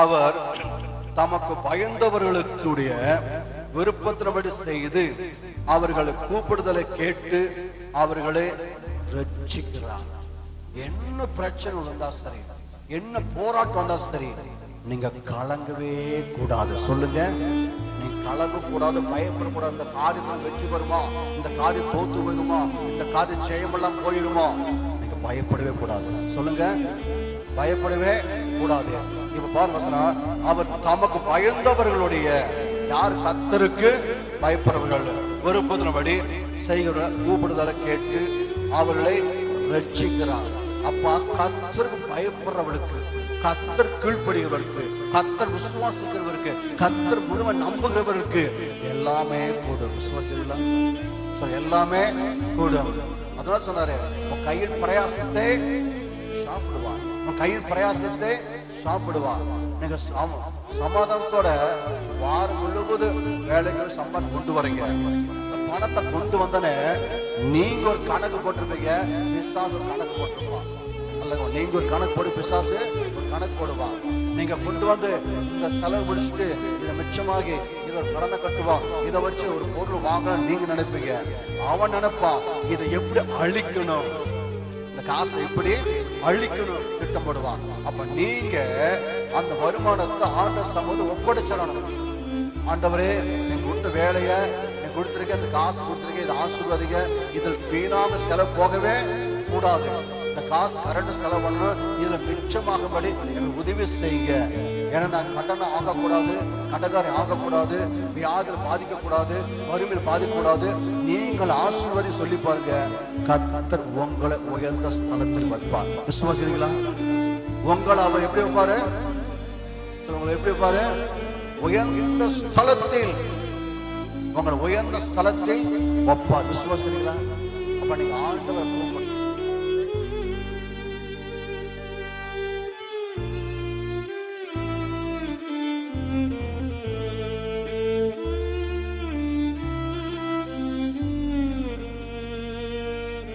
அவர் தமக்கு பயந்தவர்களுடைய விருப்பத்தின்படி செய்து அவர்களை கூப்பிடுதலை கேட்டு அவர்களை ரட்சிக்கிறார். என்ன பிரச்சனை வந்தா சரி, என்ன போராட்டம் வந்தா சரி, நீங்க கலங்கவே கூடாது. சொல்லுங்க, நீங்க கலங்க கூடாது, பயப்படக்கூடாது. இந்த காரியம் வெற்றி பெறுமா, இந்த காரியம் தோத்து போயிருமா, இந்த காரியம் ஜெயமெல்லாம் போயிருமா, நீங்க பயப்படவே கூடாது. சொல்லுங்க, பயப்படவே கூடாது. இப்ப பாருங்க வசனம், அவர் தமக்கு பயந்தவர்களுடைய, யார் கர்த்தருக்கு பயப்படுறவர்கள் விருப்பத்தின்படி செய்கிற கூப்பிடுதலை கேட்டு அவர்களை ரட்சிக்கிறார். அப்பா, கர்த்தருக்கு பயப்படுறவர்களுக்கு, கர்த்தர் கீழ்ப்படுகிறவர்களுக்கு, கர்த்தர் விசுவாசிக்கிறவருக்கு, கர்த்தர் முழுவன் நம்புகிறவருக்கு எல்லாமே கூடும். விசுவாசிக்கிறீங்களா? எல்லாமே கூடும். அதனால சொன்னாரு, உன் கையின் பிரயாசத்தை சாப்பிடுவார், உன் கையின் பிரயாசத்தை சாப்பிடுவார். நீங்க சமாதானத்தோட வாரம் முழுவதும் வேலைகள் சம்பாதி கொண்டு வரீங்க. இந்த பணத்தை கொண்டு வந்தனே நீங்க ஒரு கணக்கு போட்டிருப்பீங்க, பிசாசு ஒரு கணக்கு போட்டிருப்பான். நீங்க ஒரு கணக்கு போடு, பிசாசு ஒரு கணக்கு போடுவான். நீங்க கொண்டு வந்து இந்த செலவு முடிச்சுட்டு இதை மிச்சமாகி இதை ஒரு கடனை கட்டுவான், இதை வச்சு ஒரு பொருள் வாங்க நீங்க நினைப்பீங்க. அவன் நினைப்பான் இதை எப்படி அழிக்கணும், இந்த காசை எப்படி அழிக்கணும் திட்டம் போடுவான். அப்ப நீங்க அந்த வருமானத்தை ஆண்டவர் சமூகத்தை ஒப்படைச்சிடணும். ஆண்டவரே, நீங்க கொடுத்த வேலைய நீங்க கொடுத்திருக்க, அந்த காசு கொடுத்திருக்க, இதை ஆசீர்வதிங்க, இதில் வீணாக செலவு போகவே கூடாது. இந்த காசு கரண்ட் செலவு பண்ணணும், இதுல மிச்சமாகும்படி எனக்கு உதவி செய்யுங்க. ஏன்னா நான் கடனை ஆகக்கூடாது, கடகாரி ஆகக்கூடாது, வியாதியில் பாதிக்கக்கூடாது, வறுமையில் பாதிக்கக்கூடாது. நீங்கள் ஆசீர்வதி சொல்லி பாருங்க, கர்த்தர் உங்களை உயர்ந்த ஸ்தலத்தில் வைப்பார். விசுவாசிக்கிறீங்களா? உங்களை அவர் எப்படி வைப்பாரு? உங்களை எப்படி வைப்பாரு? உயர்ந்த ஸ்தலத்தில், உங்களை உயர்ந்த ஸ்தலத்தில் வைப்பார். விசுவாசிக்கிறீங்களா? அப்ப நீங்க ஆண்டவர்